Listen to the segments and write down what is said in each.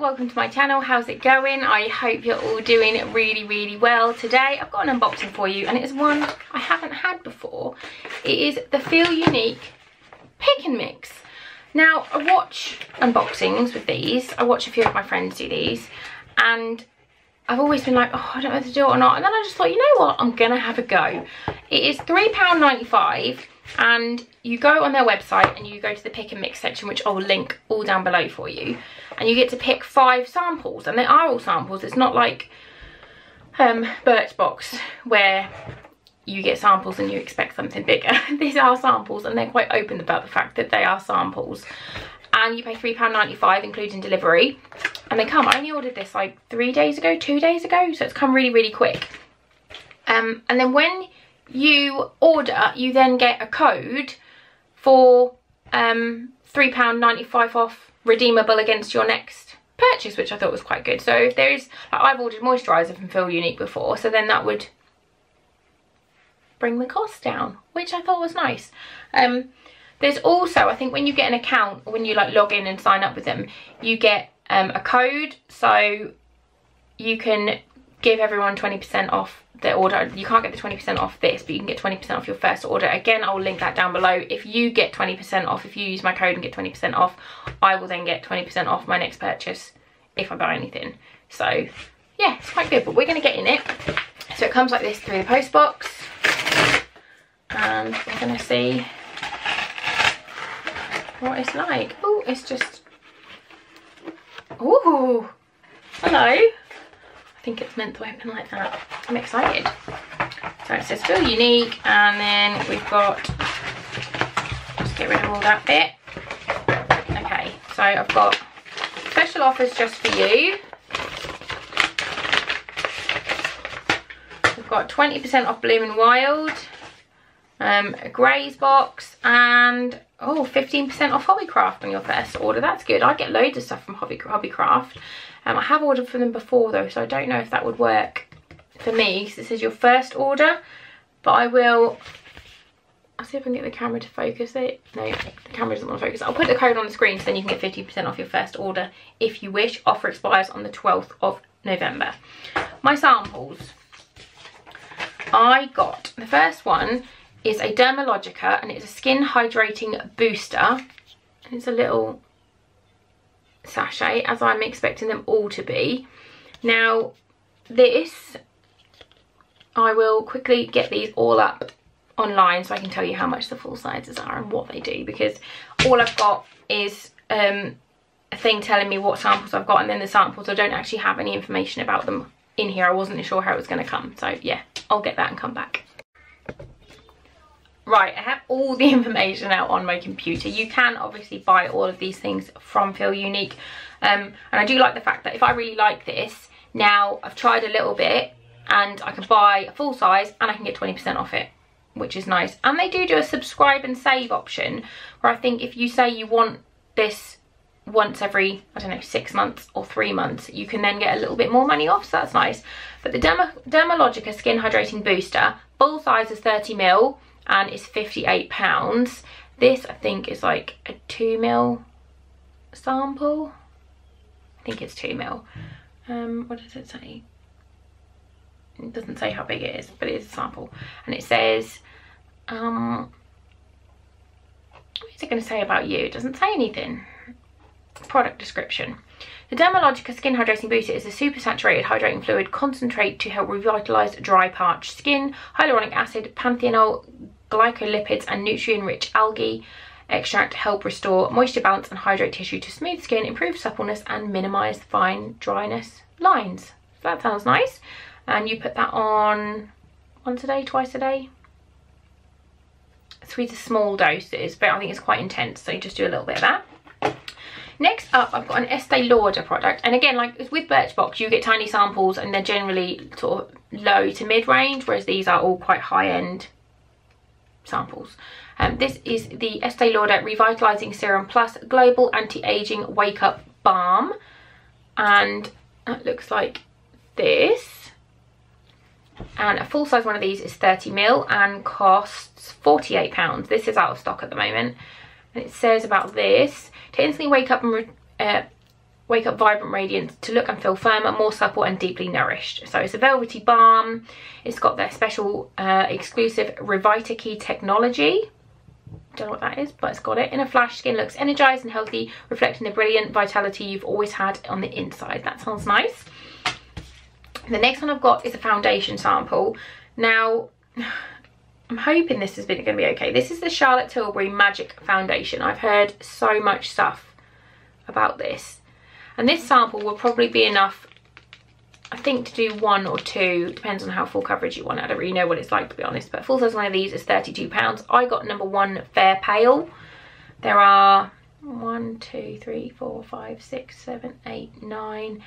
welcome to my channel. How's it going? I hope you're all doing really well. Today I've got an unboxing for you and it's one I haven't had before. It is the Feel Unique Pick and Mix. Now I watch unboxings with these. I watch a few of my friends do these and I've always been like, oh, I don't know if to do it or not, and then I just thought, you know what, I'm gonna have a go. It is £3.95 and you go on their website and you go to the pick and mix section, which I'll link all down below for you, and you get to pick 5 samples, and they are all samples. It's not like Birchbox where you get samples and you expect something bigger. These are samples and they're quite open about the fact that they are samples, and you pay £3.95 including delivery, and they come. I only ordered this like 2 days ago, so it's come really quick. And then when you order, you then get a code for £3.95 off, redeemable against your next purchase, which I thought was quite good. So if there is, like, I've ordered moisturiser from Feel Unique before, so then that would bring the cost down, which I thought was nice. There's also, I think when you get an account, when you like log in and sign up with them, you get a code, so you can give everyone 20% off their order. You can't get the 20% off this, but you can get 20% off your first order. Again, I'll link that down below. If you get 20% off, if you use my code and get 20% off, I will then get 20% off my next purchase if I buy anything. So yeah, it's quite good, but we're gonna get in it. So it comes like this through the post box, and we're gonna see what it's like. Oh, it's just, oh, hello. I think it's meant to open like that. I'm excited. So it says Feel Unique, and then we've got, just get rid of all that bit. Okay, so I've got special offers just for you. We've got 20% off Bloom & Wild, a Grays box, and oh, 15% off Hobbycraft on your first order. That's good. I get loads of stuff from Hobbycraft. I have ordered from them before though, so I don't know if that would work for me because this is your first order, but I'll see if I can get the camera to focus it. No, the camera doesn't want to focus. I'll put the code on the screen so then you can get 15% off your first order if you wish. Offer expires on the 12th of November. My samples. I got, the first one is a Dermalogica and it's a skin hydrating booster. And it's a little sachet, as I'm expecting them all to be. Now this, I will quickly get these all up online so I can tell you how much the full sizes are and what they do, because all I've got is a thing telling me what samples I've got, and then the samples, I don't actually have any information about them in here. I wasn't sure how it was going to come, so yeah, I'll get that and come back. Right, I have all the information out on my computer. You can obviously buy all of these things from Feel Unique. And I do like the fact that if I really like this, now I've tried a little bit and I can buy a full size and I can get 20% off it, which is nice. And they do a subscribe and save option where I think if you say you want this once every, I don't know, 6 months or 3 months, you can then get a little bit more money off, so that's nice. But the Dermalogica Skin Hydrating Booster, full size is 30ml. And it's £58. This I think is like a 2ml sample. I think it's 2ml. What does it say? It doesn't say how big it is, but it is a sample. And it says, what is it going to say about you? It doesn't say anything. Product description. The Dermalogica Skin Hydrating Booster is a super saturated hydrating fluid concentrate to help revitalise dry, parched skin. Hyaluronic acid, panthenol, glycolipids and nutrient-rich algae extract help restore moisture balance and hydrate tissue to smooth skin, improve suppleness and minimise fine dryness lines. So that sounds nice. And you put that on once a day, twice a day. It's a small doses, but I think it's quite intense, so you just do a little bit of that. Next up, I've got an Estee Lauder product, and again, like with Birchbox, you get tiny samples and they're generally sort of low to mid-range, whereas these are all quite high-end samples. This is the Estee Lauder Revitalizing Serum Plus Global Anti-Aging Wake Up Balm, and that looks like this. And a full size one of these is 30ml and costs £48. This is out of stock at the moment. And it says about this: to instantly wake up and wake up vibrant, radiant, to look and feel firmer, more supple and deeply nourished. So it's a velvety balm. It's got their special exclusive Revita Key technology. Don't know what that is, but it's got it. In a flash, skin looks energized and healthy, reflecting the brilliant vitality you've always had on the inside. That sounds nice. The next one I've got is a foundation sample. Now, I'm hoping this is going to be okay. This is the Charlotte Tilbury Magic Foundation. I've heard so much stuff about this. And this sample will probably be enough, I think, to do 1 or 2. Depends on how full coverage you want. I don't really know what it's like, to be honest. But full size one of these is £32. I got number 1 Fair Pale. There are 1, 2, 3, 4, 5, 6, 7, 8, 9,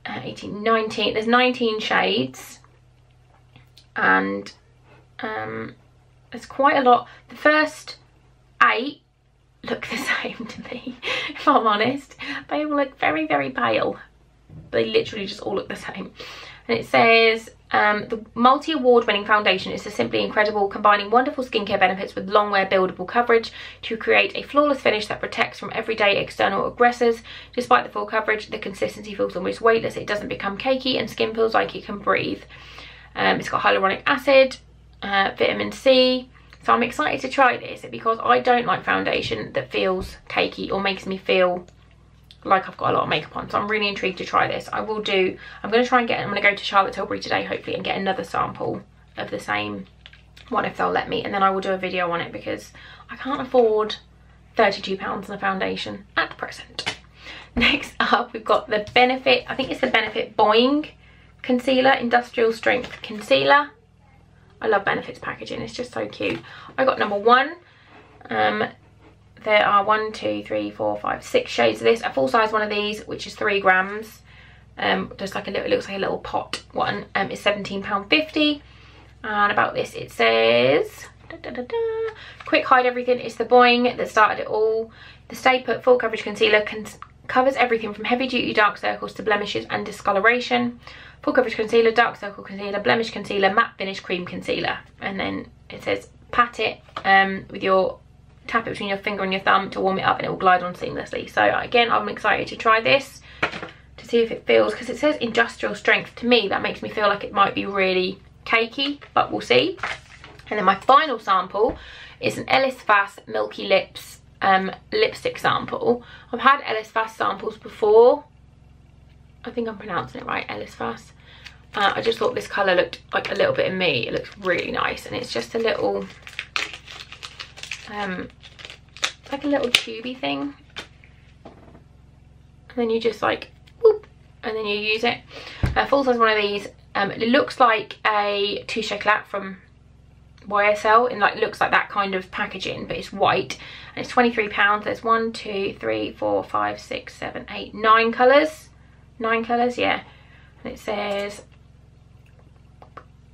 18, 19. There's 19 shades. And there's quite a lot. The first 8 look the same to me, if I'm honest. They all look very, very pale. They literally just all look the same. And it says, the multi-award winning foundation is simply incredible, combining wonderful skincare benefits with long wear buildable coverage to create a flawless finish that protects from everyday external aggressors. Despite the full coverage, the consistency feels almost weightless. It doesn't become cakey and skin feels like it can breathe. It's got hyaluronic acid, vitamin C. So I'm excited to try this because I don't like foundation that feels cakey or makes me feel like I've got a lot of makeup on. So I'm really intrigued to try this. I'm going to try and I'm going to go to Charlotte Tilbury today, hopefully, and get another sample of the same one if they'll let me. And then I will do a video on it because I can't afford £32 on a foundation at present. Next up, we've got the Benefit, I think it's the Benefit Boing Concealer, Industrial Strength Concealer. I love Benefit's packaging, it's just so cute. I got number 1. There are 1, 2, 3, 4, 5, 6 shades of this. A full size one of these, which is 3 grams. Just like a little, it looks like a little pot one. It's £17.50. And about this it says, quick hide everything. It's the Boing that started it all. The Stay Put Full Coverage Concealer covers everything from heavy duty dark circles to blemishes and discoloration. Full coverage concealer, dark circle concealer, blemish concealer, matte finish cream concealer. And then it says pat it with your, tap it between your finger and your thumb to warm it up and it will glide on seamlessly. So again, I'm excited to try this to see if it feels, because it says industrial strength. To me, that makes me feel like it might be really cakey, but we'll see. And then my final sample is an Ellis Fass Milky Lips lipstick sample. I've had Ellis Fass samples before. I think I'm pronouncing it right, Ellis Fass. I just thought this colour looked like a little bit of me. It looks really nice, and it's just a little, like a little tubey thing. And then you just like, whoop, and then you use it. Full size one of these. It looks like a Touche Éclat from YSL, and like looks like that kind of packaging, but it's white, and it's £23. There's 1, 2, 3, 4, 5, 6, 7, 8, 9 colours. 9 colours, yeah. And it says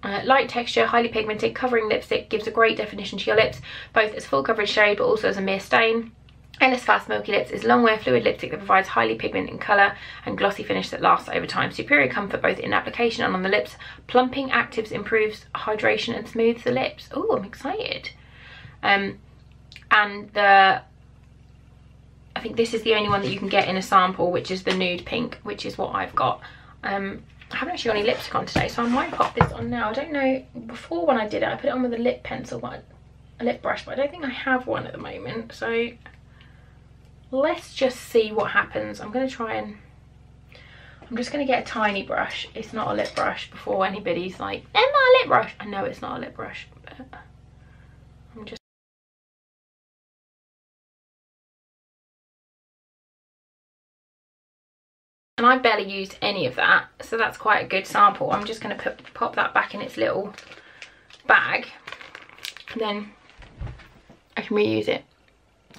light texture, highly pigmented, covering lipstick, gives a great definition to your lips, both as full coverage shade but also as a mere stain. Ellis Fass Milky Lips is long wear fluid lipstick that provides highly pigmented colour and glossy finish that lasts over time. Superior comfort both in application and on the lips. Plumping actives improves hydration and smooths the lips. Oh, I'm excited. And I think this is the only one that you can get in a sample, which is the nude pink, which is what I've got. I haven't actually got any lipstick on today, so I might pop this on now. I don't know, before when I did it, I put it on with a lip pencil, a lip brush, but I don't think I have one at the moment. So let's just see what happens. I'm just going to get a tiny brush. It's not a lip brush before anybody's like, "That's not a lip brush." I know it's not a lip brush, but I'm just, and I barely used any of that, so that's quite a good sample. I'm just going to pop that back in its little bag, and then I can reuse it.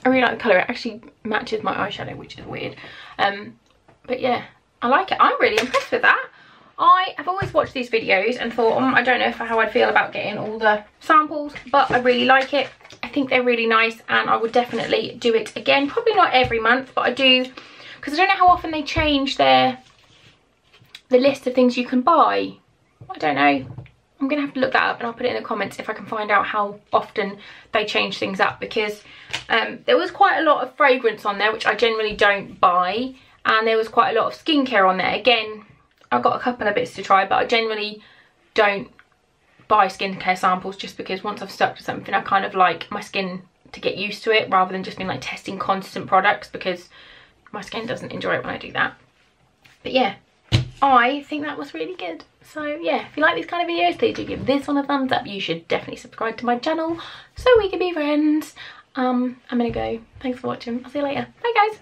I really like the colour. It actually matches my eyeshadow, which is weird. But yeah, I like it. I'm really impressed with that. I have always watched these videos and thought, I don't know how I'd feel about getting all the samples, but I really like it. I think they're really nice, and I would definitely do it again. Probably not every month, but I do, because I don't know how often they change the list of things you can buy. I don't know. I'm going to have to look that up, and I'll put it in the comments if I can find out how often they change things up, because there was quite a lot of fragrance on there, which I generally don't buy, and there was quite a lot of skincare on there. Again, I've got a couple of bits to try, but I generally don't buy skincare samples just because once I've stuck to something, I kind of like my skin to get used to it rather than just being like testing constant products, because my skin doesn't enjoy it when I do that. But yeah, I think that was really good. So yeah, if you like these kind of videos, please do give this one a thumbs up. You should definitely subscribe to my channel so we can be friends. I'm gonna go. Thanks for watching. I'll see you later. Bye guys.